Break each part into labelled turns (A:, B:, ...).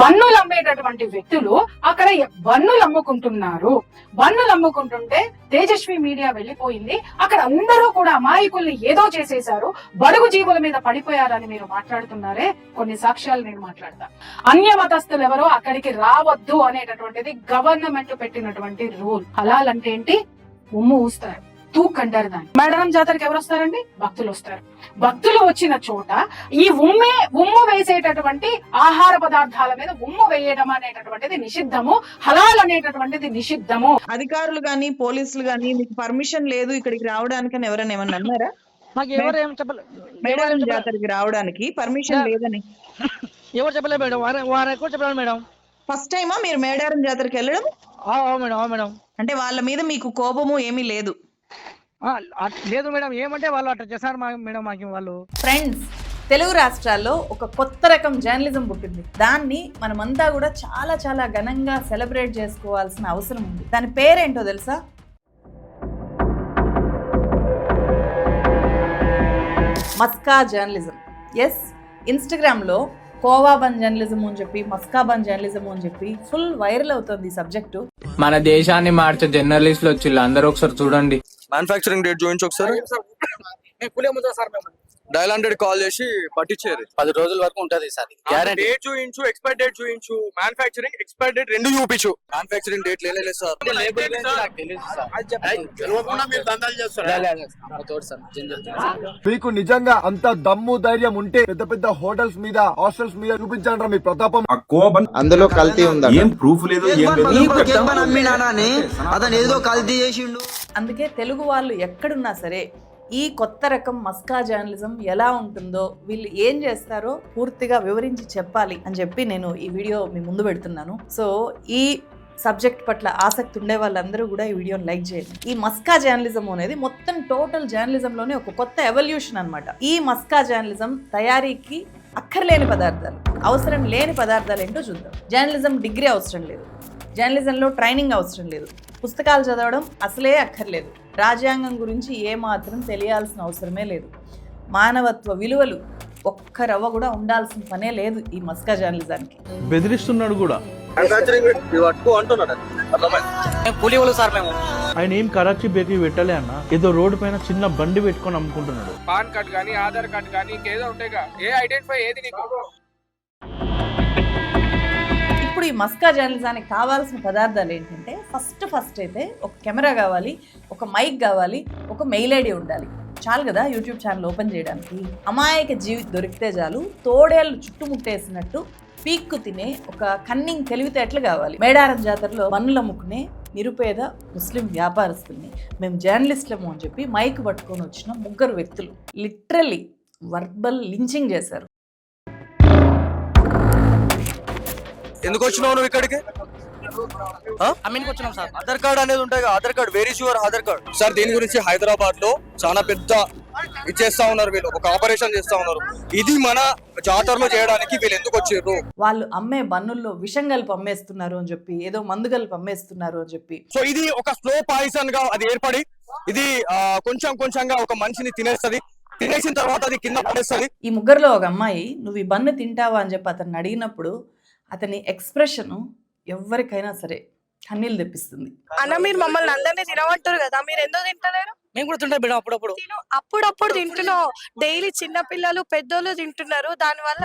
A: బన్నులు అమ్మేటటువంటి వ్యక్తులు అక్కడ బన్నులు అమ్ముకుంటున్నారు. బన్నులు అమ్ముకుంటుంటే తేజస్వి మీడియా వెళ్ళిపోయింది. అక్కడ అందరూ కూడా అమాయకుల్ని ఏదో చేసేశారు, బడుగు జీవుల మీద పడిపోయారని మీరు మాట్లాడుతున్నారే. కొన్ని సాక్ష్యాలు నేను మాట్లాడతా. అన్య మతస్థులు ఎవరో అక్కడికి రావద్దు అనేటటువంటిది గవర్నమెంట్ పెట్టినటువంటి రూల్. హలాల్ అంటే ఏంటి? ఉమ్ము ఊస్తారు, తూకంటారు దాన్ని. మేడారం జాతరకి ఎవరు వస్తారండి? భక్తులు వస్తారు. భక్తులు వచ్చిన చోట ఈ ఉమ్ము వేసేటటువంటి ఆహార పదార్థాల మీద ఉమ్ము వేయడం అనేటటువంటిది నిషిద్ధము. హలాల్ అనేటటువంటిది నిషిద్ధము.
B: అధికారులు గాని పోలీసులు గాని మీకు పర్మిషన్ లేదు ఇక్కడికి రావడానికి అని ఎవరైనా ఏమన్నా అన్నారా?
C: నాకు ఎవరు ఏం చెప్పలేదు.
B: మేడారం జాతరకి రావడానికి పర్మిషన్ లేదని
C: ఎవరు చెప్పలేదు మేడం. వారు ఎక్కువ చెప్పలేదు మేడం.
B: ఫస్ట్ టైమా మీరు మేడారం జాతరకి వెళ్ళడం?
C: మేడం.
B: అంటే వాళ్ళ మీద మీకు కోపము ఏమీ లేదు?
C: లేదు మేడం. ఏమంటే వాళ్ళు అట్లా చేశారు మేడం మాకు. వాళ్ళు
D: ఫ్రెండ్స్, తెలుగు రాష్ట్రాల్లో ఒక కొత్త రకం జర్నలిజం పుట్టింది. దాన్ని మనమంతా కూడా చాలా చాలా ఘనంగా సెలబ్రేట్ చేసుకోవాల్సిన అవసరం ఉంది. దాని పేరేంటో తెలుసా? మస్కా జర్నలిజం. ఎస్, ఇన్స్టాగ్రామ్లో కోవాబన్ జర్నలిజం అని చెప్పి, మస్కాబన్ జర్నలిజం అని చెప్పి ఫుల్ వైరల్ అవుతుంది ఈ సబ్జెక్టు.
E: మన దేశాన్ని మార్చే జర్నలిస్టులు వచ్చి అందరూ ఒకసారి చూడండి.
F: మ్యానుఫ్యాక్చరింగ్ డేట్ చూపించి ఒకసారి. డయల్ 100 కాల్ చేసి పట్టించారు.
E: 10 రోజుల వరకు ఉంటది సార్.
F: డేట్ చూపించు, ఎక్స్పైర్ డేట్ చూపించు, మ్యానుఫ్యాక్చరింగ్ ఎక్స్పైర్ డేట్ రెండు చూపించు. మ్యానుఫ్యాక్చరింగ్ డేట్ లేదు సార్.
G: మీకు నిజంగా అంత దమ్ము ధైర్యం ఉంటే పెద్ద పెద్ద హోటల్స్ మీద, హాస్టల్స్ మీద చూపించండి మీ ప్రతాపం.
H: ఆ కోబన్ అందులో కల్తీ ఉందా? ఏం ప్రూఫ్ లేదు, ఏం
I: అతను ఏదో కల్తీ చేసిండు.
D: అందుకే తెలుగు వాళ్ళు ఎక్కడున్నా సరే ఈ కొత్త రకం మస్కా జర్నలిజం ఎలా ఉంటుందో, వీళ్ళు ఏం చేస్తారో పూర్తిగా వివరించి చెప్పాలి అని చెప్పి నేను ఈ వీడియో మీ ముందు పెడుతున్నాను. సో ఈ సబ్జెక్ట్ పట్ల ఆసక్తి ఉండే వాళ్ళందరూ కూడా ఈ వీడియోని లైక్ చేయండి. ఈ మస్కా జర్నలిజం అనేది మొత్తం టోటల్ జర్నలిజంలోనే ఒక కొత్త ఎవల్యూషన్ అనమాట. ఈ మస్కా జర్నలిజం తయారీకి అక్కర్లేని పదార్థాలు, అవసరం లేని పదార్థాలు ఏంటో చూద్దాం. జర్నలిజం డిగ్రీ అవసరం లేదు, జర్నలిజంలో ట్రైనింగ్ అవసరం లేదు, పుస్తకాలు చదవడం అసలే అక్కర్లేదు, రాజ్యాంగం గురించి ఏమాత్రం తెలియాల్సిన అవసరమే లేదు, మానవత్వ విలువలు ఒక్క రవ్వ కూడా ఉండాల్సిన పనే లేదు ఈ మస్కా జర్నలిజానికి.
J: బెదిరిస్తున్నాడు కూడా. ఆయన ఏం కరాచీ బేకరీ పెట్టలే అన్న, ఏదో రోడ్డు పైన చిన్న బండి పెట్టుకొని అమ్ముకుంటున్నాడు.
E: పాన్ కార్డ్ గానీ, ఆధార్ కార్డ్ గానీ, ఇంకేదో ఉంటాయిగా. ఏ ఐడెంటిఫై ఏది నీకు?
D: ఇప్పుడు ఈ మస్కా జర్నలిజానికి కావాల్సిన పదార్థాలు ఏంటంటే, ఫస్ట్ అయితే ఒక కెమెరా కావాలి, ఒక మైక్ కావాలి, ఒక మెయిల్ ఐడి ఉండాలి. చాలు కదా యూట్యూబ్ ఛానల్ ఓపెన్ చేయడానికి. అమాయక జీవి దొరికితే చాలు, తోడేళ్ళు చుట్టుముట్టేసినట్టు పీక్కు తినే ఒక కన్నింగ్ తెలివితేటలు కావాలి. మేడారం జాతరలో బన్నులు అమ్ముకునే నిరుపేద ముస్లిం వ్యాపారస్తుల్ని మేము జర్నలిస్టులము అని చెప్పి మైక్ పట్టుకొని వచ్చిన 3 వ్యక్తులు లిటరల్లీ వర్బల్ లించింగ్ చేశారు.
F: ఎందుకు వచ్చినావు నువ్వు ఇక్కడికి?
C: వచ్చినాం సార్.
F: ఆధార్ కార్డ్ అనేది ఉంటాయి. Aadhaar card, very sure Aadhaar card sir. దీని గురించి హైదరాబాద్ లో చాలా పెద్ద ఇచ్చేస్తా ఉన్నారు వీళ్ళు, ఒక ఆపరేషన్ చేస్తా ఉన్నారు. ఇది మన జాతరలో చేయడానికి వీళ్ళు ఎందుకు వచ్చారు?
D: వాళ్ళు అమ్మే బన్నుల్లో విషం కలిపి అమ్మేస్తున్నారు అని చెప్పి, ఏదో మందు కలిపి అమ్మేస్తున్నారు అని చెప్పి.
F: సో ఇది ఒక స్లో పాయిజన్ గా అది ఏర్పడి, ఇది కొంచెంగా ఒక మనిషిని తినేస్తుంది. తినేసిన తర్వాత అది కింద పడేస్తుంది.
D: ఈ 3లో ఒక అమ్మాయి నువ్వు ఈ బన్ను తింటావా అని చెప్పి అతన్ని అడిగినప్పుడు అతని ఎక్స్ప్రెషన్ ఎవరికైనా సరే కన్నీళ్ళు తెప్పిస్తుంది.
K: అన్న, మీరు మమ్మల్ని అందరినీ తినమంటారు కదా, మీరు ఎందుకు తింటలేరు?
C: మేము కూడా తింటాం మేడం,
K: అప్పుడప్పుడు తింటున్నావు. డైలీ చిన్న పిల్లలు పెద్దోళ్ళు తింటున్నారు. దానివల్ల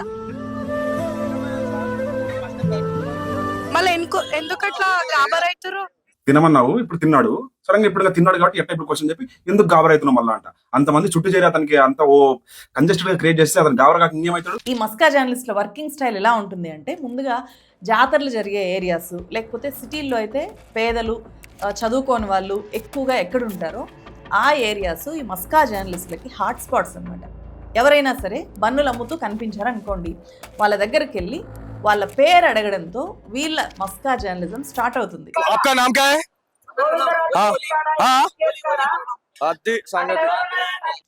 K: మళ్ళీ ఎందుకట్లా గాబర్ అవుతారు?
H: తినమన్నావు, ఇప్పుడు తిన్నాడు. సడన్గా ఇప్పుడు తిన్నాడు కాబట్టి ఎట్లా ఇప్పుడు క్వశ్చన్ చెప్పి ఎందుకు గాబరైతున్నావు మళ్ళా అంట. అంతమంది చుట్టూ చేరి అతనికి అంత ఓ కంజెస్టెడ్ గా క్రియేట్ చేస్తే అతను గాబరగా ఇంకేమవుతాడు?
D: ఈ మస్కా జర్నలిస్ట్ల వర్కింగ్ స్టైల్ ఎలా ఉంటుంది అంటే, ముందుగా జాతరలు జరిగే ఏరియాస్, లేకపోతే సిటీల్లో అయితే పేదలు, చదువుకోని వాళ్ళు ఎక్కువగా ఎక్కడుంటారో ఆ ఏరియాస్ ఈ మస్కా జర్నలిస్టులకి హాట్ స్పాట్స్ అనమాట. ఎవరైనా సరే బన్నులు అమ్ముతూ కనిపించారనుకోండి, వాళ్ళ దగ్గరికి వెళ్ళి వాళ్ళ పేరు అడగడంతో వీళ్ళ మస్కా జర్నలిజం స్టార్ట్ అవుతుంది.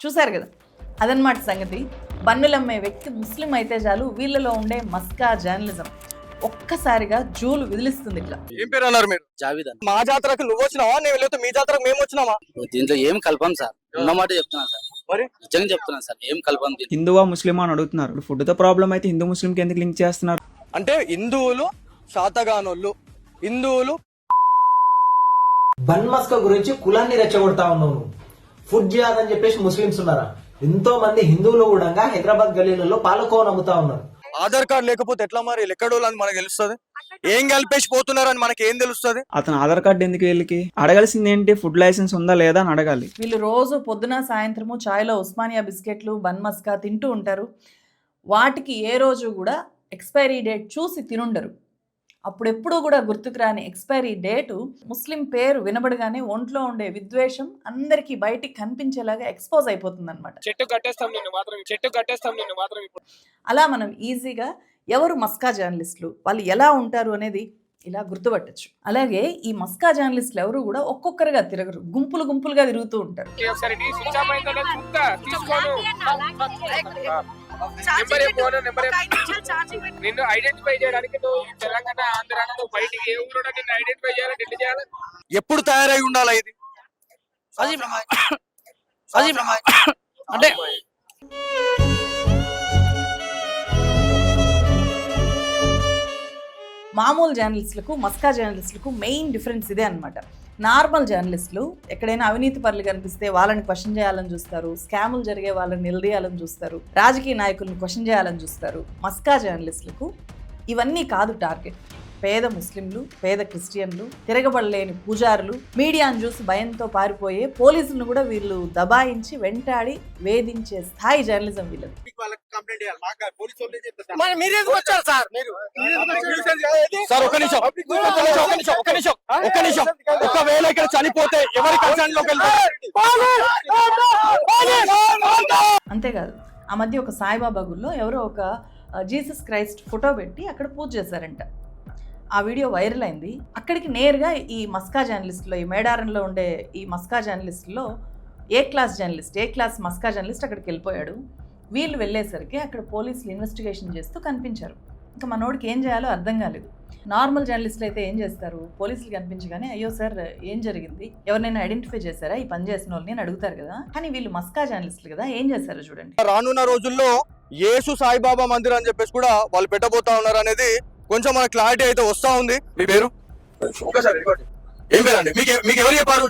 D: చూసారు కదా, అదనమాట సంగతి. బన్నులమ్మే వ్యక్తి ముస్లిం అయితే చాలు, వీళ్ళలో ఉండే మస్కా జర్నలిజం ఒక్కసారిగా జూలు విదిలిస్తుంది. ఇట్లా
F: ఏం పేరు అన్నారు మీరు?
E: జావిద్.
F: మా జాతరకు నువ్వు వచ్చినావా, నేను వెళ్ళి మీ జాతరకు మేము వచ్చినామా?
E: దీంట్లో ఏం కల్పం సార్, ఉన్నమాట చెప్తున్నాను సార్. మరి నిజంగా చెప్తున్నాను సార్, ఏం కల్పం.
L: హిందువా ముస్లిమా అని అడుగుతున్నారు. ఫుడ్ తో ప్రాబ్లం అయితే హిందూ ముస్లిం కి ఎందుకు లింక్ చేస్తున్నారు?
F: అంటే హిందువులు శాతగానోళ్ళు, హిందువులు
I: బన్ మస్కా గురించి కులాన్ని రెచ్చగొడతా ఉన్నావు. ఫుడ్ జిహాద్ అని చెప్పేసి ముస్లిమ్స్ ఉన్నారా? ఎంతో మంది హిందువులు కూడా హైదరాబాద్ గల్లీలలో పాలకోవని అమ్ముతా ఉన్నారు.
F: ఆధార్ కార్డు లేకపోతే ఎట్లా మరి ఎక్కడోళ్ళని మనకు తెలుస్తుంది? ఏం కలిపేసి పోతున్నారని మనకి ఏం తెలుస్తుంది?
L: అతను ఆధార్ కార్డు ఎందుకు వీళ్ళకి? అడగాల్సింది ఏంటి, ఫుడ్ లైసెన్స్ ఉందా లేదా అని అడగాలి.
D: వీళ్ళు రోజు పొద్దున సాయంత్రము చాయ్లో ఉస్మానియా బిస్కెట్లు బన్ మస్కా తింటూ ఉంటారు. వాటికి ఏ రోజు కూడా ఎక్స్పైరీ డేట్ చూసి తినుండరు. అప్పుడెప్పుడు కూడా గుర్తుకు రాని ఎక్స్పైరీ డేటు ముస్లిం పేరు వినబడగానే ఒంట్లో ఉండే విద్వేషం అందరికీ బయటికి కనిపించేలాగా ఎక్స్పోజ్ అయిపోతుంది అనమాట.
E: చెట్టు కట్టేస్తాం నిన్ను మాత్రం ఇప్పుడు.
D: అలా మనం ఈజీగా ఎవరు మస్కా జర్నలిస్టులు, వాళ్ళు ఎలా ఉంటారు అనేది ఇలా గుర్తుపట్టచ్చు. అలాగే ఈ మస్కా జర్నలిస్టులు ఎవరు కూడా ఒక్కొక్కరుగా తిరగరు, గుంపులు గుంపులుగా తిరుగుతూ ఉంటారు.
E: ఒకసారి నీ స్విచ్ ఆఫ్ అయిందో లేదో చూస్తా, తీసుకోను. నిన్ను ఐడెంటిఫై చేయడానికి నువ్వు తెలంగాణ ఆంధ్రాలో నువ్వు బయటికి ఏ ఊరు నిన్ను ఐడెంటిఫై చేయాలి, ఢిల్లీ చేయాలి.
F: ఎప్పుడు తయారై ఉండాలా ఇది? అంటే
D: మామూలు జర్నలిస్టులకు మస్కా జర్నలిస్టులకు మెయిన్ డిఫరెన్స్ ఇదే అనమాట. నార్మల్ జర్నలిస్టులు ఎక్కడైనా అవినీతి పరులు కనిపిస్తే వాళ్ళని క్వశ్చన్ చేయాలని చూస్తారు, స్కాములు జరిగే వాళ్ళని నిలదీయాలని చూస్తారు, రాజకీయ నాయకులను క్వశ్చన్ చేయాలని చూస్తారు. మస్కా జర్నలిస్టులకు ఇవన్నీ కాదు టార్గెట్. పేద ముస్లింలు, పేద క్రిస్టియన్లు, తిరగబడలేని పూజారులు, మీడియాను చూసి భయంతో పారిపోయే పోలీసులను కూడా వీళ్ళు దబాయించి వెంటాడి వేధించే స్థాయి జర్నలిజం వీళ్ళది.
F: ఒకవేళ ఇక్కడ చనిపోతే ఎవరి కన్సర్న్ లోకి
D: అంతేకాదు, ఆ మధ్య ఒక సాయిబాబా గుళ్ళో ఎవరో ఒక జీసస్ క్రైస్ట్ ఫోటో పెట్టి అక్కడ పూజ చేశారంట. ఆ వీడియో వైరల్ అయింది. అక్కడికి నేరుగా ఈ మస్కా జర్నలిస్టులో, ఈ మేడారంలో ఉండే ఈ మస్కా జర్నలిస్టులో ఏ క్లాస్ మస్కా జర్నలిస్ట్ అక్కడికి వెళ్ళిపోయాడు. వీళ్ళు వెళ్ళేసరికి అక్కడ పోలీసులు ఇన్వెస్టిగేషన్ చేస్తూ కనిపించారు. ఇంకా మనోడికి ఏం చేయాలో అర్థం కాలేదు. నార్మల్ జర్నలిస్టులు అయితే ఏం చేస్తారు, పోలీసులు కనిపించగానే అయ్యో సార్ ఏం జరిగింది, ఎవరినైనా ఐడెంటిఫై చేశారా ఈ పని చేసిన వాళ్ళని అని అడుగుతారు కదా. కానీ వీళ్ళు మస్కా జర్నలిస్టులు కదా, ఏం చేశారు చూడండి.
F: రానున్న రోజుల్లో యేసు సాయిబాబా మందిర్ అని చెప్పేసి కూడా వాళ్ళు పెట్టబోతా ఉన్నారు అనేది కొంచెం మన క్లారిటీ అయితే వస్తా ఉంది. మీ పేరు? ఏం పేరండి? మీకు ఎవరు చెప్పారు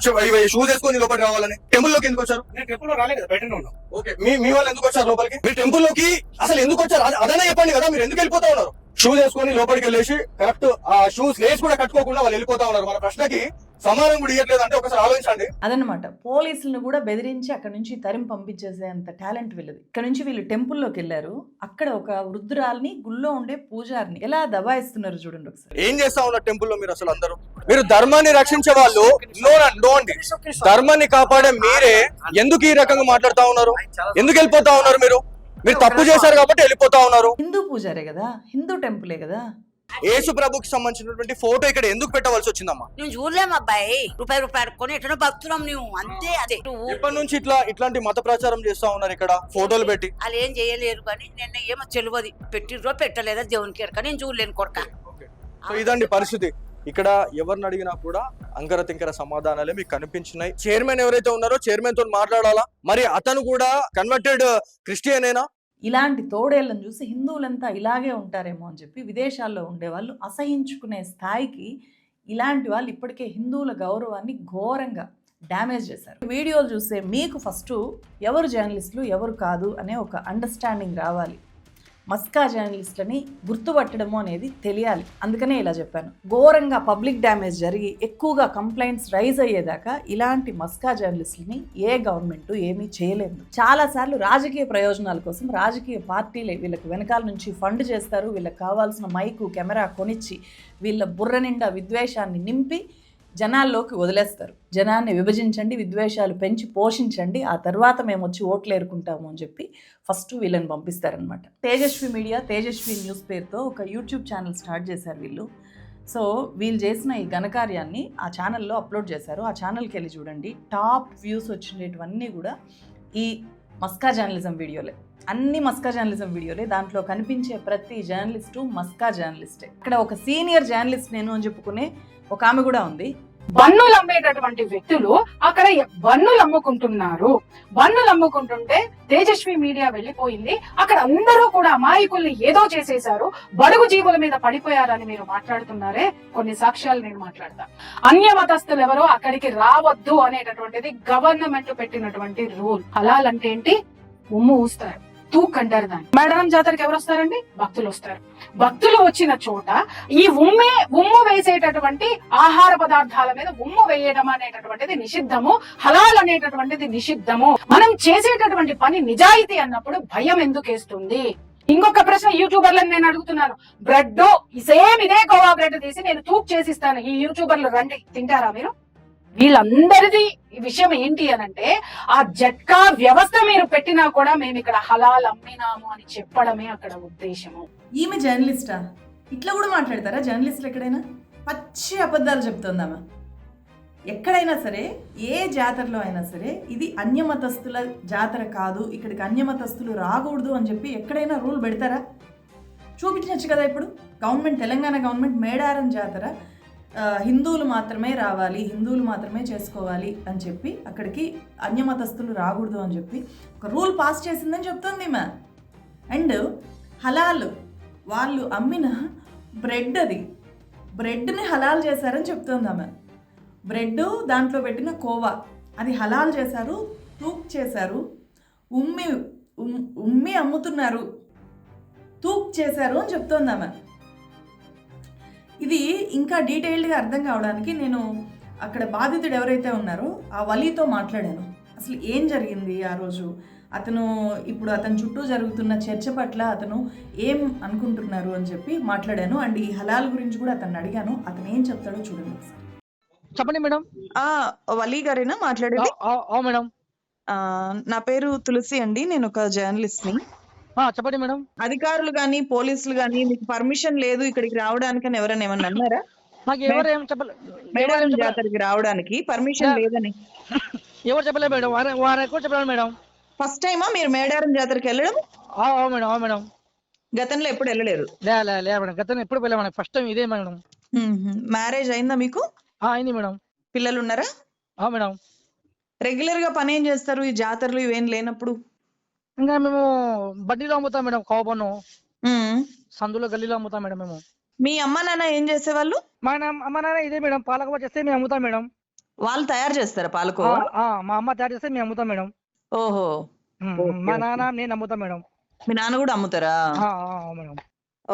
F: షూస్ వేసుకొని లోపలికి రావాలని? టెంపుల్ లోకి ఎందుకు వచ్చారు?
E: టెంపుల్ లో రాలేదు, బయటనే ఉన్నాం.
F: ఓకే, మీ వాళ్ళు ఎందుకు వచ్చారు లోపలికి? మీరు టెంపుల్ లోకి అసలు ఎందుకు వచ్చారు అదనే చెప్పండి కదా. మీరు ఎందుకు వెళ్ళిపోతా ఉన్నారు? షూస్ వేసుకొని లోపలికి వెళ్ళేసి కరెక్ట్ ఆ షూస్ లేస్ కూడా కట్టుకోకుండా వాళ్ళు వెళ్ళిపోతా ఉన్నారు. మన ప్రశ్నకి సమానం కూడా ఇవ్వట్లేదు అంటే ఒకసారి ఆలోచించండి.
D: అదనమాట, పోలీసులను కూడా బెదిరించి అక్కడ నుంచి తరిమి పంపించేసే అంత టాలెంట్ వీళ్ళది. ఇక్కడ నుంచి వీళ్ళు టెంపుల్లోకి వెళ్ళారు. అక్కడ ఒక వృద్ధురాల్ని, గుళ్ళో ఉండే పూజారిని ఎలా దబాయిస్తున్నారు చూడండి ఒకసారి.
F: ఏం చేస్తా ఉన్నారు టెంపుల్లో మీరు అసలు అందరూ? మీరు ధర్మాన్ని రక్షించే వాళ్ళు నోండి, ధర్మాన్ని కాపాడే మీరే ఎందుకు ఈ రకంగా మాట్లాడుతా ఉన్నారు? ఎందుకు వెళ్ళిపోతా ఉన్నారు? మీరు తప్పు చేశారు కాబట్టి వెళ్ళిపోతా ఉన్నారు.
D: హిందూ పూజారే కదా, హిందూ టెంపులే కదా.
F: యేసు ప్రభుకి సంబంధించినటువంటి ఫోటో ఇక్కడ ఎందుకు పెట్టవలసి వచ్చిందమ్మా?
K: నువ్వు చూడలేము అబ్బాయి, రూపాయి అడుక్కొని ఎట్లా భక్తులం నువ్వు, అంతే. అదే
F: ఇప్పటి నుంచి ఇట్లాంటి మత ప్రచారం చేస్తా ఉన్నారు ఇక్కడ ఫోటోలు పెట్టి.
K: వాళ్ళు ఏం చేయలేరు కానీ నిన్న ఏమో తెలియదు, పెట్టిర్రో పెట్టలేదా దేవునికి ఎరక, నేను చూడలేను కొడక.
F: సో ఇదండి పరిస్థితి. ఇక్కడ ఎవరిని అడిగినా కూడా అంకర తింకర సమాధానాలే మీకు కనిపించినాయి. చైర్మన్ ఎవరైతే ఉన్నారో చైర్మన్ తో మాట్లాడాలా, మరి అతను కూడా కన్వర్టెడ్ క్రిస్టియనేనా?
D: ఇలాంటి తోడేళ్లను చూసి హిందువులంతా ఇలాగే ఉంటారేమో అని చెప్పి విదేశాల్లో ఉండే వాళ్ళు అసహించుకునే స్థాయికి ఇలాంటి వాళ్ళు ఇప్పటికే హిందువుల గౌరవాన్ని ఘోరంగా డ్యామేజ్ చేశారు. వీడియోలు చూస్తే మీకు ఫస్ట్ ఎవరు జర్నలిస్టులు ఎవరు కాదు అనే ఒక అండర్స్టాండింగ్ రావాలి. మస్కా జర్నలిస్టులని గుర్తుపట్టడము అనేది తెలియాలి. అందుకనే ఇలా చెప్పాను. ఘోరంగా పబ్లిక్ డ్యామేజ్ జరిగి ఎక్కువగా కంప్లైంట్స్ రైజ్ అయ్యేదాకా ఇలాంటి మస్కా జర్నలిస్టులని ఏ గవర్నమెంట్ ఏమీ చేయలేదు. చాలాసార్లు రాజకీయ ప్రయోజనాల కోసం రాజకీయ పార్టీలే వీళ్ళకి వెనకాల నుంచి ఫండ్ చేస్తారు. వీళ్ళకి కావాల్సిన మైకు కెమెరా కొనిచ్చి వీళ్ళ బుర్ర నిండా విద్వేషాన్ని నింపి జనాల్లోకి వదిలేస్తారు. జనాన్ని విభజించండి, విద్వేషాలు పెంచి పోషించండి, ఆ తర్వాత మేము వచ్చి ఓట్లు ఏరుకుంటాము అని చెప్పి ఫస్ట్ వీళ్ళని పంపిస్తారనమాట. తేజస్వి మీడియా, తేజస్వి న్యూస్ పేరుతో ఒక యూట్యూబ్ ఛానల్ స్టార్ట్ చేశారు వీళ్ళు. సో వీళ్ళు చేసిన ఈ ఘనకార్యాన్ని ఆ ఛానల్లో అప్లోడ్ చేశారు. ఆ ఛానల్కి వెళ్ళి చూడండి. టాప్ వ్యూస్ వచ్చినటువన్నీ కూడా ఈ మస్కా జర్నలిజం వీడియోలే. అన్ని మస్కా జర్నలిజం వీడియోలే. దాంట్లో కనిపించే ప్రతి జర్నలిస్టు మస్కా జర్నలిస్టే. ఇక్కడ ఒక సీనియర్ జర్నలిస్ట్ నేను అని చెప్పుకునే ఒక ఆమె కూడా ఉంది.
A: బన్నులు అమ్మేటటువంటి వ్యక్తులు అక్కడ బన్నులు అమ్ముకుంటున్నారు. బన్నులు అమ్ముకుంటుంటే తేజస్వి మీడియా వెళ్ళిపోయింది. అక్కడ అందరూ కూడా అమాయకుల్ని ఏదో చేసేశారు, బడుగు జీవుల మీద పడిపోయారని మీరు మాట్లాడుతున్నారే. కొన్ని సాక్ష్యాలు నేను మాట్లాడతా. అన్య మతస్థులు ఎవరో అక్కడికి రావద్దు అనేటటువంటిది గవర్నమెంట్ పెట్టినటువంటి రూల్. హలాల్ అంటే ఏంటి? ఉమ్ము ఊస్తారు, తూక్ అంటారు దాన్ని. మేడారం జాతరకి ఎవరు వస్తారండి? భక్తులు వస్తారు. భక్తులు వచ్చిన చోట ఈ ఉమ్ము వేసేటటువంటి ఆహార పదార్థాల మీద ఉమ్ము వేయడం అనేటటువంటిది నిషిద్ధము. హలాల్ అనేటటువంటిది నిషిద్ధము. మనం చేసేటటువంటి పని నిజాయితీ అన్నప్పుడు భయం ఎందుకు వేస్తుంది? ఇంకొక ప్రశ్న యూట్యూబర్లను నేను అడుగుతున్నాను. బ్రెడ్ సేమ్ ఇదే కోవా బ్రెడ్ తీసి నేను తూక్ చేసిస్తాను, ఈ యూట్యూబర్లు రండి, తింటారా మీరు? వీళ్ళందరిది విషయం ఏంటి అనంటే, ఆ జట్కా వ్యవస్థ మీరు పెట్టినా కూడా మేము ఇక్కడ హలాల్ అమ్మినాము అని చెప్పడమే అక్కడ ఉద్దేశము.
D: ఈమె జర్నలిస్టా? ఇట్లా కూడా మాట్లాడతారా జర్నలిస్టులు? ఎక్కడైనా పచ్చి అబద్ధాలు చెప్తుందామా? ఎక్కడైనా సరే, ఏ జాతరలో అయినా సరే, ఇది అన్యమతస్థుల జాతర కాదు, ఇక్కడికి అన్యమతస్థులు రాకూడదు అని చెప్పి ఎక్కడైనా రూల్ పెడతారా? చూపించచ్చు కదా. ఇప్పుడు గవర్నమెంట్, తెలంగాణ గవర్నమెంట్ మేడారం జాతర హిందువులు మాత్రమే రావాలి, హిందువులు మాత్రమే చేసుకోవాలి అని చెప్పి అక్కడికి అన్యమతస్థులు రాకూడదు అని చెప్పి ఒక రూల్ పాస్ చేసిందని చెప్తుంది ఈమె. అండ్ హలాల్ వాళ్ళు అమ్మిన బ్రెడ్, అది బ్రెడ్ని హలాల్ చేశారని చెప్తుంది ఆమె. బ్రెడ్ దాంట్లో పెట్టిన కోవా అది హలాల్ చేశారు, తూక్ చేశారు, ఉమ్మి అమ్ముతున్నారు, తూక్ చేశారు అని చెప్తుంది ఆమె. ఇది ఇంకా డీటెయిల్డ్గా అర్థం కావడానికి నేను అక్కడ బాధితుడు ఎవరైతే ఉన్నారో ఆ వలీతో మాట్లాడాను. అసలు ఏం జరిగింది ఆ రోజు, ఇప్పుడు అతని చుట్టూ జరుగుతున్న చర్చ పట్ల అతను ఏం అనుకుంటున్నారు అని చెప్పి మాట్లాడాను. అండ్ ఈ హలాల్ గురించి కూడా అతన్ని అడిగాను. అతను ఏం చెప్తాడో చూడండి ఒకసారి.
C: చెప్పండి మేడం.
B: వలీ గారేనా మాట్లాడేది?
C: మేడం,
B: నా పేరు తులసి అండి, నేను ఒక జర్నలిస్ట్ ని.
C: చెప్పండి మేడం.
B: అధికారులు గాని పోలీసులు గాని మీకు పర్మిషన్ లేదు ఇక్కడికి రావడానికి అని ఎవరైనా ఏమన్నా అన్నారా?
C: నాకు ఎవరు ఏం చెప్పలేదు.
B: మేడారం జాతరకి రావడానికి పర్మిషన్ లేదని
C: ఎవరు చెప్పలేదు మేడం. వారు ఎక్కువ చెప్పలేదు మేడం.
B: ఫస్ట్ టైమా మీరు మేడారం జాతరకి వెళ్ళడం?
C: మేడం. మేడం,
B: గతంలో ఎప్పుడు వెళ్ళలేదు?
C: లే మేడం, గతంలో ఎప్పుడు వెళ్ళాం. ఫస్ట్ టైం ఇదే మేడం.
B: మ్యారేజ్ అయిందా మీకు?
C: అయింది మేడం.
B: పిల్లలు ఉన్నారా?
C: మేడం.
B: రెగ్యులర్ గా పని ఏం చేస్తారు ఈ జాతరలు ఇవేం లేనప్పుడు?
C: ఇంకా మేము బండిలో అమ్ముతాం మేడం, కావపన్ను సందులో గల్లీలో అమ్ముతాం మేడం మేము.
B: మీ అమ్మ నాన్న ఏం చేసేవాళ్ళు?
C: మా అమ్మ నాన్న ఇదే మేడం, పాలకోవా చేస్తే మేము అమ్ముతాం మేడం.
B: వాళ్ళు తయారు చేస్తారా పాలకోవా?
C: మా అమ్మ తయారు చేస్తే మేము అమ్ముతాం మేడం.
B: ఓహో.
C: మా నాన్న నేను అమ్ముతాం మేడం.
B: మీ నాన్న కూడా అమ్ముతారా?
C: మేడం.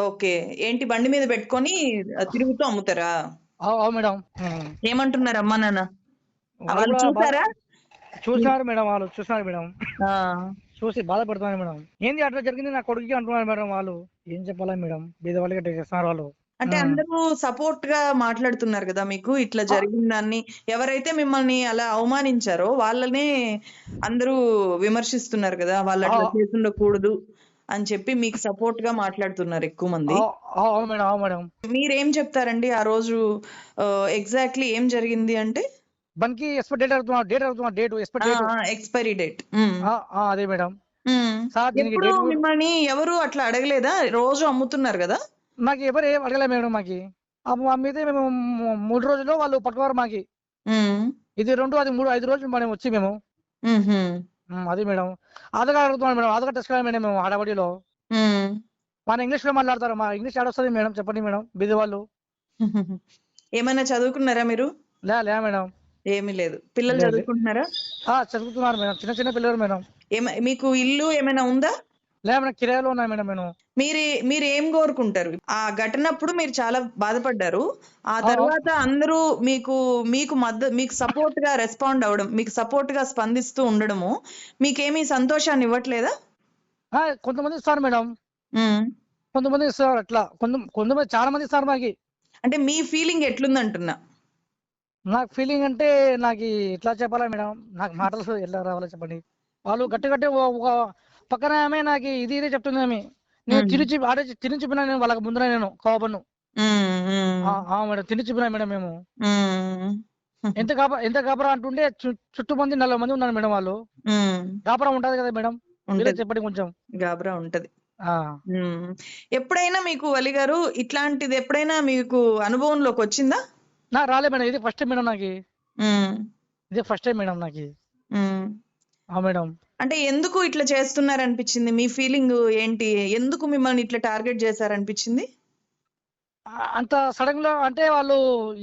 B: ఓకే. ఏంటి బండి మీద పెట్టుకొని తిరుగుతూ అమ్ముతారా?
C: మేడం.
B: ఏమంటున్నారు అమ్మ నాన్న? వాళ్ళు చూసారా?
C: చూసారు మేడం, వాళ్ళు చూసారు మేడం. చూసి బాధపడుతున్నారు మేడం. ఏంది అట్లా జరిగింది నా కొడుకుకి అంటున్నారు మేడం. వాళ్ళు ఏం చెప్పాలా మేడం, బీద వాళ్ళకి అట్లా చేస్తున్నారు వాళ్ళు.
B: అంటే అందరూ సపోర్ట్ గా మాట్లాడుతున్నారు కదా మీకు ఇట్లా జరిగిందాన్ని. ఎవరైతే మిమ్మల్ని అలా అవమానించారో వాళ్ళనే అందరూ విమర్శిస్తున్నారు కదా, వాళ్ళు అట్లా చేస్తుండకూడదు అని చెప్పి మీకు సపోర్ట్ గా మాట్లాడుతున్నారు ఎక్కువ మంది. మీరేం చెప్తారండి ఆ రోజు ఎగ్జాక్ట్లీ ఏం జరిగింది అంటే?
C: బంకి
B: ఎక్స్పైరీ డేట్
C: అదే మేడం.
B: ఎప్పుడు మిమ్మల్ని ఎవరు అట్లా అడగలేదా? రోజు అమ్ముతున్నారు కదా.
C: మాకు ఎవరు ఏం అడగలే మేడం. మాకి అమ్మితే మేము 3 రోజుల్లో వాళ్ళు పట్టుకోరు మాకి. ఇది 2 అది 3 5 రోజులు మనం వచ్చి మేము అది మేడం. ఆధార్ కార్డు అడుగుతున్నాం మేడం, ఆధార్ కార్డు తెచ్చుకోవాలి మేడం. మేము ఆడబడిలో మన ఇంగ్లీష్ లో మాట్లాడతారు. మా ఇంగ్లీష్ ఆడొస్తుంది మేడం, చెప్పండి మేడం. బీద వాళ్ళు
B: ఏమైనా చదువుకున్నారా మీరు?
C: లే మేడం,
B: ఏమీ లేదు. పిల్లలు చదువుకుంటున్నారా?
C: చదువుతున్నారు మేడం, చిన్న చిన్న పిల్లలు మేడం.
B: మీకు ఇల్లు ఏమైనా ఉందా?
C: లే మేడం, కిరాయిలో ఉన్నాయి మేడం. నేను
B: మీరు ఏం కోరుకుంటారు? ఆ ఘటనప్పుడు మీరు చాలా బాధపడ్డారు, ఆ తర్వాత అందరూ మీకు సపోర్ట్ గా రెస్పాండ్ అవ్వడం, మీకు సపోర్ట్ గా స్పందిస్తూ ఉండడము మీకేమీ సంతోషాన్ని ఇవ్వట్లేదా?
C: కొంతమంది ఇస్తారు మేడం, కొంతమంది ఇస్తారు. అట్లా కొంతమంది చాలా మంది ఇస్తారు మాకి.
B: అంటే మీ ఫీలింగ్ ఎట్లుందంటున్నా?
C: నాకు ఫీలింగ్ అంటే నాకు ఎట్లా చెప్పాలా మేడం, నాకు మాటలు ఎలా రావాలో చెప్పండి. వాళ్ళు గట్టి ఒక పక్కన ఆమె నాకు ఇదే చెప్తుంది. ఆమె నేను తిని చెప్పినా నేను వాళ్ళకి ముందర నేను కోపను మేడం, తిని చెప్పినా మేడం. మేము ఎంత గాబరా అంటుండే చుట్టూ మంది 40 మంది ఉన్నారు మేడం. వాళ్ళు గాబరా ఉంటది కదా మేడం, చెప్పండి. కొంచెం
B: గాబరా ఉంటది. ఎప్పుడైనా మీకు వలి గారు ఇట్లాంటిది ఎప్పుడైనా మీకు అనుభవంలోకి వచ్చిందా?
C: నాకు రాలే మేడం, ఇది ఫస్ట్ టైం మేడం నాకు,
B: ఉమ్,
C: ఇది ఫస్ట్ టైం మేడం నాకు.
B: ఉమ్.
C: మేడం
B: అంటే ఎందుకు ఇట్లా చేస్తున్నారనిపించింది? మీ ఫీలింగ్ ఏంటి? ఎందుకు మిమ్మల్ని ఇట్లా టార్గెట్ చేశారనిపించింది?
C: అంత సడన్ లో అంటే వాళ్ళు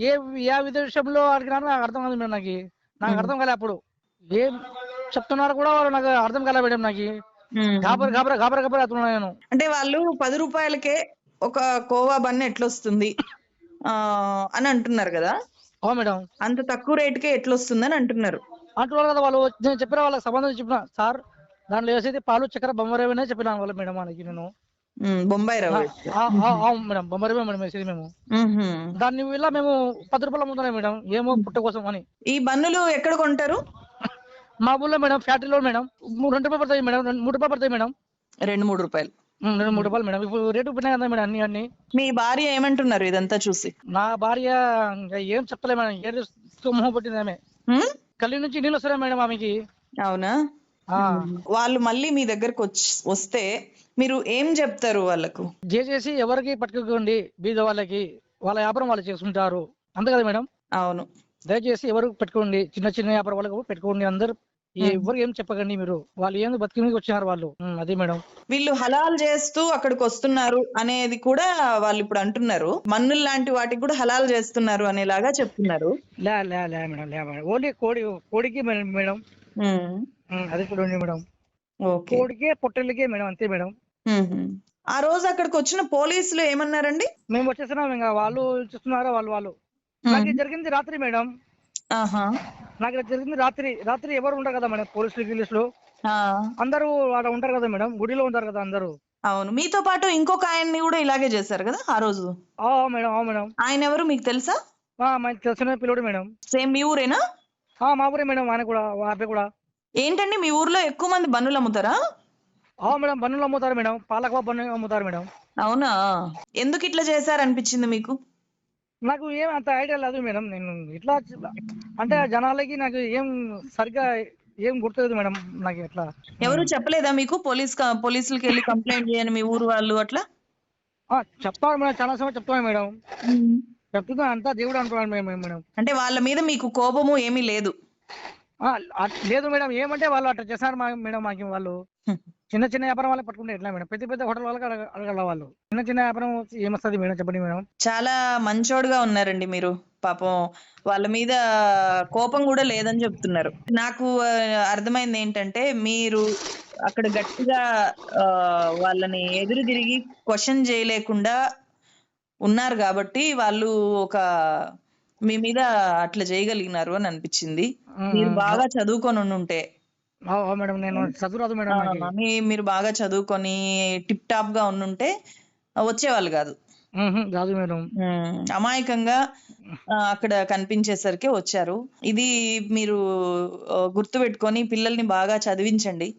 C: ఏ ఏ విషయంలో అడిగినారో నాకు అర్థం కాదు మేడం, నాకు అర్థం కాలే. అప్పుడు ఏం చెప్తున్నారు కూడా వాళ్ళు నాకు అర్థం కాలే మేడం, నాకు గాబర్ గాబరా గాబరా గాబరా అవుతున్నా నేను.
B: అంటే వాళ్ళు 10 రూపాయలకే ఒక కోవా బన్ ఎట్లొస్తుంది అని అంటున్నారు కదా.
C: అవును మేడం,
B: అంత తక్కువ రేటుకే ఎట్లొస్తుంది అని అంటున్నారు.
C: అంటున్నారు కదా వాళ్ళు. నేను చెప్పిన వాళ్ళకి సంబంధం చెప్పిన, సార్ దాంట్లో వేసేది పాలు చక్కెర బొమ్మరవేనే చెప్పిన వాళ్ళ మేడం మనకి నేను.
B: బొంబాయి రవ్వ.
C: అవును మేడం, బొమ్మరవే మేడం వేసేది మేము. దాన్ని ఇలా మేము 10 రూపాయలు అమ్ముతున్నాం మేడం, ఏమో పుట్ట కోసం అని.
B: ఈ బన్నులు ఎక్కడ కొంటారు?
C: మా ఊళ్ళో మేడం, ఫ్యాక్టరీలో మేడం. 2 రూపాయలు పడతాయి మేడం, 3 రూపాయలు పడతాయి మేడం.
B: 2-3 రూపాయలు.
C: 2-3 రూపాయలు మేడం. ఇప్పుడు రేటు పెరిగినాయి కదా మేడం అన్ని.
B: మీ భార్య ఏమంటున్నారు ఇదంతా చూసి?
C: నా భార్య ఇంకా ఏం చెప్పలే మేడం, ఏదో మొహం పట్టింది ఆమె. కళ్ళ నుంచి నీళ్ళు వస్తున్నాయి మేడం ఆమెకి.
B: అవునా? వాళ్ళు మళ్ళీ మీ దగ్గరకు వస్తే మీరు ఏం చెప్తారు వాళ్ళకు?
C: చేసి ఎవరికి పట్టుకోండి, బీద వాళ్ళకి, వాళ్ళ వ్యాపారం వాళ్ళు చేసుకుంటారు, అంతే కదా మేడం.
B: అవును.
C: దయచేసి ఎవరు పెట్టుకోండి, చిన్న చిన్న వ్యాపారం వాళ్ళకు పెట్టుకోండి, అందరు ఎవరు ఏం చెప్పకండి మీరు, వాళ్ళు ఏం బతికి వచ్చినారు వాళ్ళు. అదే మేడం.
B: వీళ్ళు హలాల్ చేస్తూ అక్కడికి వస్తున్నారు అనేది కూడా వాళ్ళు ఇప్పుడు అంటున్నారు. మన్నులు లాంటి వాటికి కూడా హలాల్ చేస్తున్నారు అనేలాగా చెప్తున్నారు.
C: లే లే లే మేడం, లే మేడం, ఓన్లీ కోడికి మేడం. అది కూడా ఉంది మేడం, కోడికే పొట్టెలకే మేడం, అంతే మేడం.
B: ఆ రోజు అక్కడికి వచ్చిన పోలీసులు ఏమన్నారండి?
C: మేము వచ్చేస్తున్నాం, ఇంకా వాళ్ళు చూస్తున్నారా వాళ్ళు. నాకు జరిగింది రాత్రి మేడం. నాకు జరిగింది రాత్రి ఎవరు ఉంటారు కదా మేడం, పోలీసులు అందరూ అక్కడ ఉంటారు కదా మేడం, గుడిలో ఉంటారు కదా అందరూ.
B: అవును. మీతో పాటు ఇంకొక ఆయన్ని కూడా ఇలాగే చేశారు కదా ఆ రోజు?
C: మేడం. అవును మేడం.
B: ఆయన ఎవరు మీకు తెలుసా?
C: మనకి తెలిసిన పిల్లడు మేడం.
B: సేమ్ మీ ఊరేనా?
C: మా ఊరే మేడం, ఆయన కూడా, అబ్బాయి కూడా.
B: ఏంటండి మీ ఊర్లో ఎక్కువ మంది బన్నులు అమ్ముతారా?
C: మేడం, బన్నులు అమ్ముతారు మేడం, పాలకవా బన్ను అమ్ముతారు మేడం.
B: అవునా? ఎందుకు ఇట్లా చేశారనిపించింది మీకు?
C: నాకు ఏం అంత ఐడియా లేదు మేడం, నేను ఇట్లా అంటే జనాలకి నాకు ఏం సరిగ్గా ఏం గుర్తులేదు మేడం నాకు. ఎట్లా
B: ఎవరు చెప్పలేదా మీకు? పోలీసులకి వెళ్ళి కంప్లైంట్ చేయని మీ ఊరు వాళ్ళు అట్లా
C: చెప్తారు మేడం, చాలా సమయం చెప్తాను మేడం, చెప్తున్నా అంతా దేవుడు అంటున్నాడు మేడం.
B: అంటే వాళ్ళ మీద మీకు కోపము ఏమీ లేదు?
C: లేదు మేడం, ఏమంటే వాళ్ళు అట్లా చేస్తారు మేడం. మాకు వాళ్ళు చిన్న చిన్న వ్యాపారం వాళ్ళకి పట్టుకుంటే ఎట్లా మేడం, పెద్ద పెద్ద హోటల్ వాళ్ళకి అడగల వాళ్ళు. చిన్న చిన్న వ్యాపారం ఏమొస్తుంది మేడం, చెప్పండి మేడం.
B: చాలా మంచోడుగా ఉన్నారండి మీరు. పాపం వాళ్ళ మీద కోపం కూడా లేదని చెప్తున్నారు. నాకు అర్థమైంది ఏంటంటే మీరు అక్కడ గట్టిగా వాళ్ళని ఎదురు తిరిగి క్వశ్చన్ చేయలేకుండా ఉన్నారు కాబట్టి వాళ్ళు మీ మీద అట్లా చేయగలిగినారు అని అనిపించింది. మీరు బాగా చదువుకొని ఉంటే
C: మేడం, నేను చదువురాదు మేడం,
B: మీరు బాగా చదువుకొని టిప్ టాప్ గా ఉండుంటే వచ్చేవాళ్ళు కాదు.
C: కాదు మేడం.
B: అమాయకంగా అక్కడ కనిపించేసరికి వచ్చారు. ఇది మీరు గుర్తుపెట్టుకొని పిల్లల్ని బాగా చదివించండి.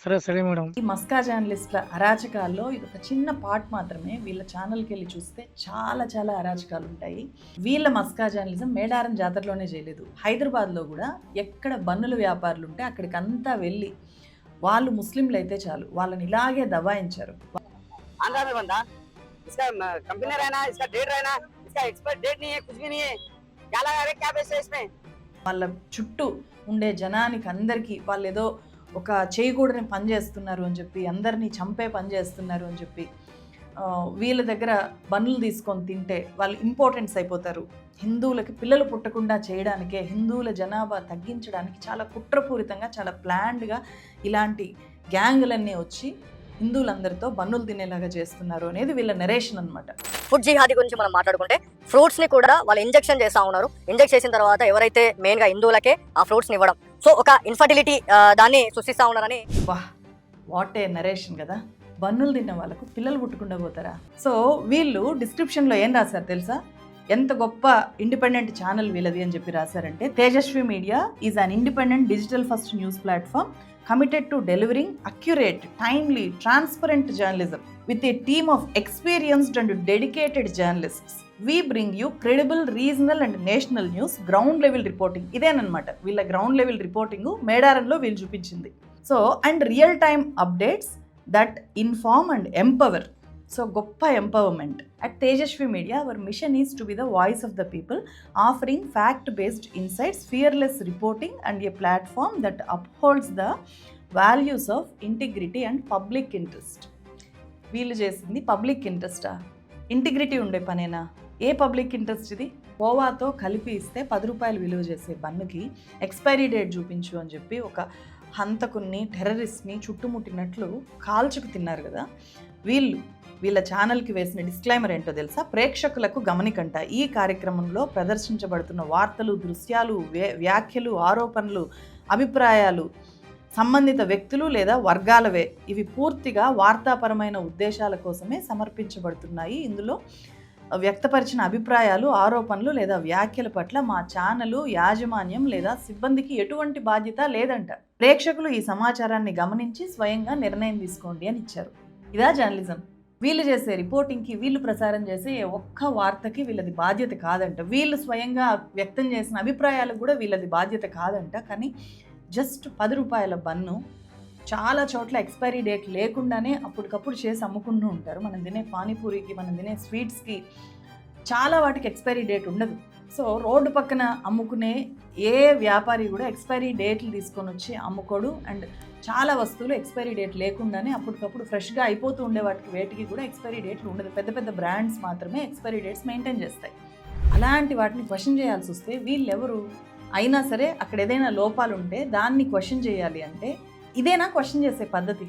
C: సరే మేడం.
D: ఈ మస్కా జర్నలిస్ట్ల అరాచకాల్లో ఇది ఒక చిన్న పార్ట్ మాత్రమే. వీళ్ళ ఛానల్కి వెళ్ళి చూస్తే చాలా చాలా అరాచకాలు ఉంటాయి. వీళ్ళ మస్కా జర్నలిజం మేడారం జాతరలోనే చేయలేదు, హైదరాబాద్లో కూడా ఎక్కడ బన్నుల వ్యాపారులు ఉంటే అక్కడికి అంతా వెళ్ళి వాళ్ళు ముస్లింలు అయితే చాలు వాళ్ళని ఇలాగే దబాయించారు. వాళ్ళ చుట్టూ ఉండే జనానికి అందరికీ వాళ్ళు ఏదో ఒక చేయకూడని పని చేస్తున్నారు అని చెప్పి, అందరినీ చంపే పని చేస్తున్నారు అని చెప్పి వీళ్ళ దగ్గర బన్నులు తీసుకొని తింటే వాళ్ళు ఇంపార్టెన్స్ అయిపోతారు. హిందువులకి పిల్లలు పుట్టకుండా చేయడానికే, హిందువుల జనాభా తగ్గించడానికి చాలా కుట్రపూరితంగా, చాలా ప్లాన్డ్గా ఇలాంటి గ్యాంగులన్నీ వచ్చి హిందువులందరితో బన్నులు తినేలాగా చేస్తున్నారు అనేది వీళ్ళ నెరేషన్ అనమాట.
M: ఫుడ్ జిహాదీ గురించి మనం మాట్లాడుకుంటే ఫ్రూట్స్ ని కూడా వాళ్ళు ఇంజెక్షన్ చేస్తా ఉన్నారు. ఇంజెక్ట్ చేసిన తర్వాత ఎవరైతే మెయిన్ గా హిందువులకే ఆ ఫ్రూట్స్ ని ఇవ్వడం, సో ఒక ఇన్ఫర్టిలిటీ దాన్ని సృష్టిస్తా ఉన్నారని.
D: వాట్ ఏ నరేషన్ కదా. బన్నులు తిన్న వాళ్ళకు పిల్లలు పుట్టకుండా పోతారా? సో వీళ్ళు డిస్క్రిప్షన్లో ఏం రాశారు తెలుసా? ఎంత గొప్ప ఇండిపెండెంట్ ఛానల్ వీళ్ళది అని చెప్పి రాశారంటే, Tejaswi media is an independent digital first news platform committed to delivering accurate, timely, transparent journalism with a team of experienced and dedicated journalists. We bring you credible, regional and national news, ground level reporting. ఇదేనమాట వీళ్ళ ground level reporting మేడారంలో వీళ్ళు చూపించింది. So and real time updates that inform and empower. So గొప్ప empowerment. At Tejaswi media our mission is to be the voice of the people, offering fact based insights, fearless reporting and a platform that upholds the values of integrity and public interest. వీళ్ళు చేసింది public ఇంట్రెస్టా? Integrity ఉండే పనేనా? ఏ public interest ఇది? కోవాతో కలిపి ఇస్తే 10 రూపాయలు విలువ చేసే బన్నుకి ఎక్స్పైరీ డేట్ చూపించు అని చెప్పి ఒక హంతకుని, టెర్రరిస్ట్ని చుట్టుముట్టినట్లు కాల్చుకు తిన్నారు కదా వీళ్ళ ఛానల్కి వేసిన డిస్క్లైమర్ ఏంటో తెలుసా? ప్రేక్షకులకు గమనికంట, ఈ కార్యక్రమంలో ప్రదర్శించబడుతున్న వార్తలు, దృశ్యాలు, వ్యాఖ్యలు, ఆరోపణలు, అభిప్రాయాలు సంబంధిత వ్యక్తులు లేదా వర్గాలవే. ఇవి పూర్తిగా వార్తాపరమైన ఉద్దేశాల కోసమే సమర్పించబడుతున్నాయి. ఇందులో వ్యక్తపరిచిన అభిప్రాయాలు, ఆరోపణలు లేదా వ్యాఖ్యల పట్ల మా ఛానలు యాజమాన్యం లేదా సిబ్బందికి ఎటువంటి బాధ్యత లేదంట. ప్రేక్షకులు ఈ సమాచారాన్ని గమనించి స్వయంగా నిర్ణయం తీసుకోండి అని ఇచ్చారు. ఇదా జర్నలిజం? వీళ్ళు చేసే రిపోర్టింగ్కి, వీళ్ళు ప్రసారం చేసే ఒక్క వార్తకి వీళ్ళది బాధ్యత కాదంట. వీళ్ళు స్వయంగా వ్యక్తం చేసిన అభిప్రాయాలకు కూడా వీళ్ళది బాధ్యత కాదంట. కానీ జస్ట్ 10 రూపాయల బన్ను చాలా చోట్ల ఎక్స్పైరీ డేట్ లేకుండానే అప్పటికప్పుడు చేసి అమ్ముకుంటూ ఉంటారు. మనం తినే పానీపూరికి, మనం తినే స్వీట్స్కి చాలా వాటికి ఎక్స్పైరీ డేట్ ఉండదు. సో రోడ్డు పక్కన అమ్ముకునే ఏ వ్యాపారి కూడా ఎక్స్పైరీ డేట్లు తీసుకొని వచ్చి అమ్ముకోడు. అండ్ చాలా వస్తువులు ఎక్స్పైరీ డేట్ లేకుండానే అప్పటికప్పుడు ఫ్రెష్గా అయిపోతూ ఉండే వాటికి వేటికి కూడా ఎక్స్పైరీ డేట్లు ఉండదు. పెద్ద పెద్ద బ్రాండ్స్ మాత్రమే ఎక్స్పైరీ డేట్స్ మెయింటైన్ చేస్తాయి. అలాంటి వాటిని క్వశ్చన్ చేయాల్సి వస్తే వీళ్ళెవరు? అయినా సరే అక్కడ ఏదైనా లోపాలు ఉంటే దాన్ని క్వశ్చన్ చేయాలి అంటే ఇదేనా క్వశ్చన్ చేసే పద్ధతి?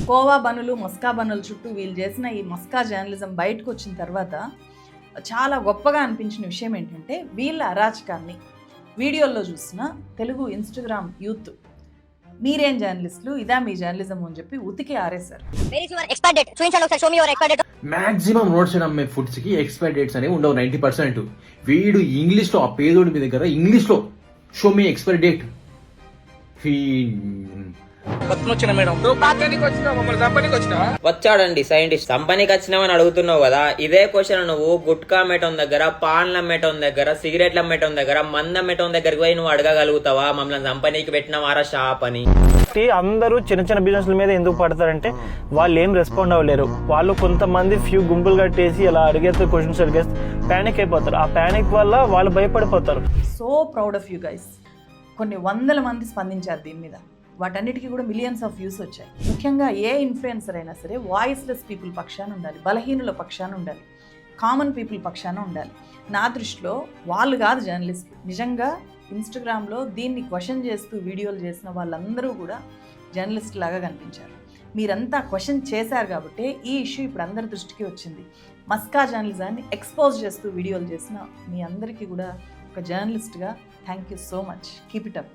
D: కోవా బనులు, మస్కా బనుల చుట్టూ వీళ్ళు చేసిన ఈ మస్కా జర్నలిజం బయటకు వచ్చిన తర్వాత చాలా గొప్పగా అనిపించిన విషయం ఏంటంటే, వీళ్ళ అరాచకాన్ని వీడియోల్లో చూసిన తెలుగు ఇన్స్టాగ్రామ్ యూత్ మీరేం జర్నలిస్టులు, ఇదా మీ జర్నలిజం అని చెప్పి ఉతికి ఆరేశారు.
N: మాక్సిమం రోడ్ సైడ్ అమ్మే ఫుడ్స్ కి ఎక్స్పైరీ డేట్స్ అనేవి ఉండవు. 90% వీడు ఇంగ్లీష్ లో, ఆ పేదోడి మీ దగ్గర ఇంగ్లీష్ లో షో మీ ఎక్స్పైరీ డేట్.
O: వచ్చాడండి సైంటిస్ట్, కంపెనీకి వచ్చినామని అడుగుతున్నావు కదా, ఇదే క్వశ్చన్ నువ్వు గుట్కా అమ్మేటం దగ్గర, పాన్లు అమ్మేటం దగ్గర, సిగరెట్లు అమ్మేటం దగ్గర, మందు అమ్మేటం దగ్గరికి పోయి నువ్వు అడగగలుగుతావా మమ్మల్ని కంపెనీకి పెట్టినవారా షాప్ అని?
J: అందరూ చిన్న చిన్న బిజినెస్ల మీద ఎందుకు పడతారంటే వాళ్ళు ఏం రెస్పాండ్ అవ్వలేరు. వాళ్ళు కొంతమంది ఫ్యూ గుంపులు కట్టేసి అలా అడిగేస్తే క్వశ్చన్స్ అడిగేస్తే ప్యానిక్ అయిపోతారు. ఆ ప్యానిక్ వల్ల వాళ్ళు భయపడిపోతారు.
D: So proud of you guys. కొన్ని వందల మంది స్పందించారు దీని మీద. వాటన్నిటికీ కూడా మిలియన్స్ ఆఫ్ వ్యూస్ వచ్చాయి. ముఖ్యంగా ఏ ఇన్ఫ్లుయెన్సర్ అయినా సరే వాయిస్లెస్ పీపుల్ పక్షాన ఉండాలి, బలహీనుల పక్షాన ఉండాలి, కామన్ పీపుల్ పక్షాన ఉండాలి. నా దృష్టిలో వాళ్ళు కాదు జర్నలిస్టులు. నిజంగా ఇన్స్టాగ్రామ్లో దీన్ని క్వశ్చన్ చేస్తూ వీడియోలు చేసిన వాళ్ళందరూ కూడా జర్నలిస్ట్ లాగా కనిపించారు. మీరంతా క్వశ్చన్ చేశారు కాబట్టి ఈ ఇష్యూ ఇప్పుడు అందరి దృష్టికి వచ్చింది. మస్కా జర్నలిజాన్ని ఎక్స్పోజ్ చేస్తూ వీడియోలు చేసిన మీ అందరికీ కూడా ఒక జర్నలిస్ట్గా thank you so much. Keep it up.